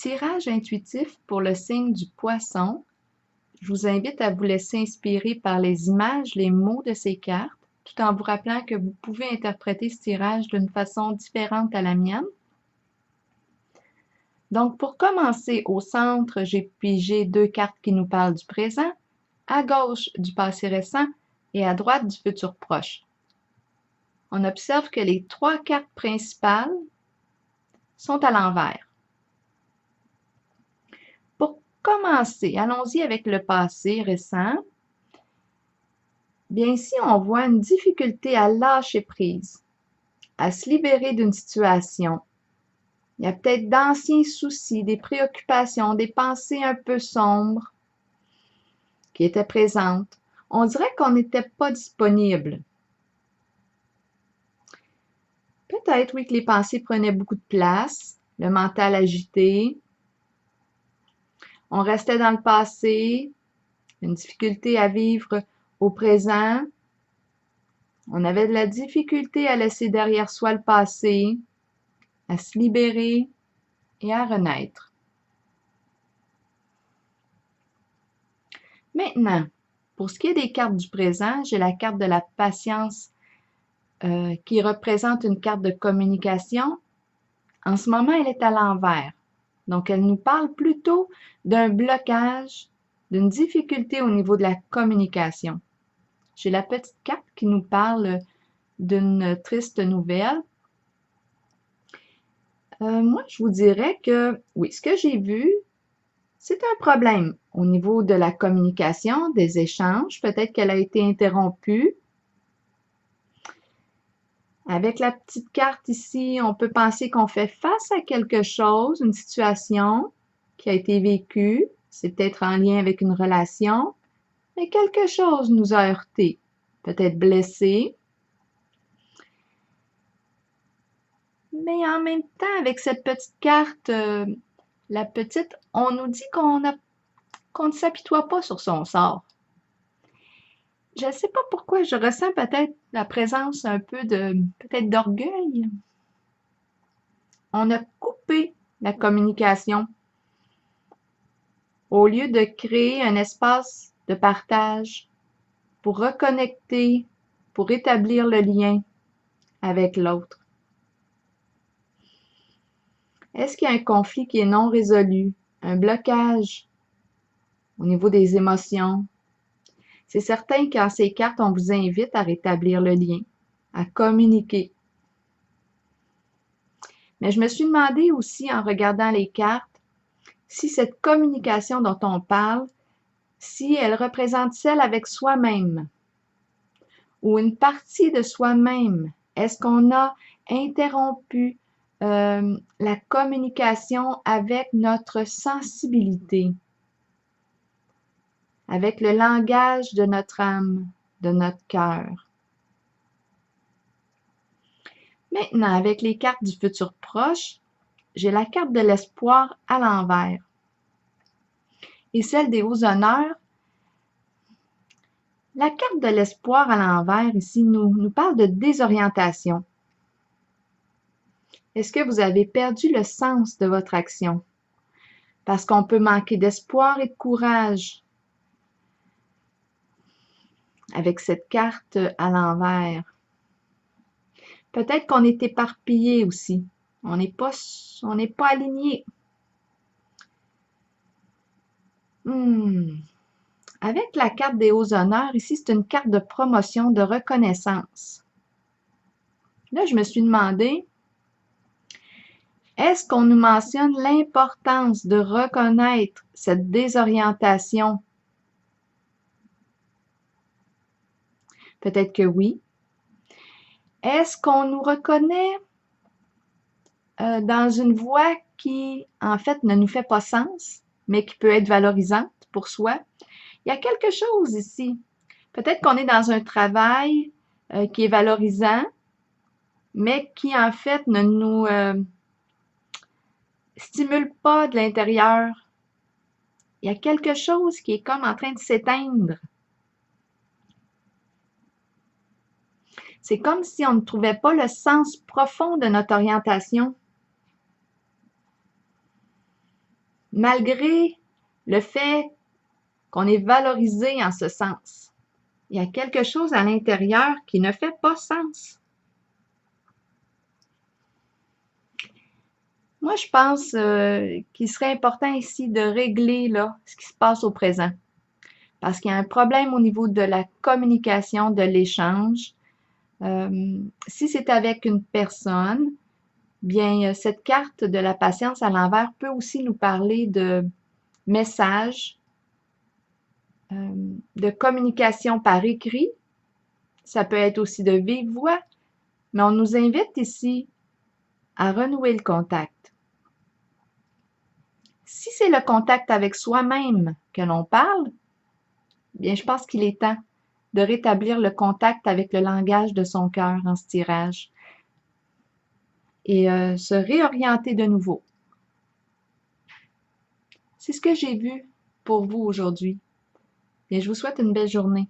Tirage intuitif pour le signe du Poisson. Je vous invite à vous laisser inspirer par les images, les mots de ces cartes, tout en vous rappelant que vous pouvez interpréter ce tirage d'une façon différente à la mienne. Donc, pour commencer, au centre, j'ai pigé 2 cartes qui nous parlent du présent, à gauche du passé récent et à droite du futur proche. On observe que les 3 cartes principales sont à l'envers. Pour commencer, allons-y avec le passé récent. Bien ici, on voit une difficulté à lâcher prise, à se libérer d'une situation. Il y a peut-être d'anciens soucis, des préoccupations, des pensées un peu sombres qui étaient présentes. On dirait qu'on n'était pas disponible. Peut-être, oui, que les pensées prenaient beaucoup de place, le mental agité. On restait dans le passé, une difficulté à vivre au présent. On avait de la difficulté à laisser derrière soi le passé, à se libérer et à renaître. Maintenant, pour ce qui est des cartes du présent, j'ai la carte de la patience qui représente une carte de communication. En ce moment, elle est à l'envers. Donc, elle nous parle plutôt d'un blocage, d'une difficulté au niveau de la communication. J'ai la petite carte qui nous parle d'une triste nouvelle. Moi, je vous dirais que, oui, ce que j'ai vu, c'est un problème au niveau de la communication, des échanges. Peut-être qu'elle a été interrompue. Avec la petite carte ici, on peut penser qu'on fait face à quelque chose, une situation qui a été vécue. C'est peut-être en lien avec une relation, mais quelque chose nous a heurté, peut-être blessé. Mais en même temps, avec cette petite carte, la petite, on nous dit qu'on ne s'apitoie pas sur son sort. Je ne sais pas pourquoi, je ressens peut-être la présence un peu peut-être d'orgueil. On a coupé la communication. Au lieu de créer un espace de partage pour reconnecter, pour établir le lien avec l'autre. Est-ce qu'il y a un conflit qui est non résolu, un blocage au niveau des émotions? C'est certain qu'en ces cartes, on vous invite à rétablir le lien, à communiquer. Mais je me suis demandé aussi, en regardant les cartes, si cette communication dont on parle, si elle représente celle avec soi-même ou une partie de soi-même. Est-ce qu'on a interrompu la communication avec notre sensibilité, avec le langage de notre âme, de notre cœur? Maintenant, avec les cartes du futur proche, j'ai la carte de l'espoir à l'envers et celle des hauts honneurs. La carte de l'espoir à l'envers ici nous parle de désorientation. Est-ce que vous avez perdu le sens de votre action? Parce qu'on peut manquer d'espoir et de courage avec cette carte à l'envers. Peut-être qu'on est éparpillé aussi. On n'est pas aligné. Avec la carte des hauts honneurs, ici, c'est une carte de promotion, de reconnaissance. Là, je me suis demandé, est-ce qu'on nous mentionne l'importance de reconnaître cette désorientation? Peut-être que oui. Est-ce qu'on nous reconnaît dans une voie qui, en fait, ne nous fait pas sens, mais qui peut être valorisante pour soi? Il y a quelque chose ici. Peut-être qu'on est dans un travail qui est valorisant, mais qui, en fait, ne nous stimule pas de l'intérieur. Il y a quelque chose qui est comme en train de s'éteindre. C'est comme si on ne trouvait pas le sens profond de notre orientation. malgré le fait qu'on est valorisé en ce sens. Il y a quelque chose à l'intérieur qui ne fait pas sens. Moi, je pense qu'il serait important ici de régler là, ce qui se passe au présent. Parce qu'il y a un problème au niveau de la communication, de l'échange. Si c'est avec une personne, bien, cette carte de la patience à l'envers peut aussi nous parler de messages, de communication par écrit. Ça peut être aussi de vive voix, mais on nous invite ici à renouer le contact. Si c'est le contact avec soi-même que l'on parle, bien, je pense qu'il est temps de rétablir le contact avec le langage de son cœur en ce tirage et se réorienter de nouveau. C'est ce que j'ai vu pour vous aujourd'hui. Bien, je vous souhaite une belle journée.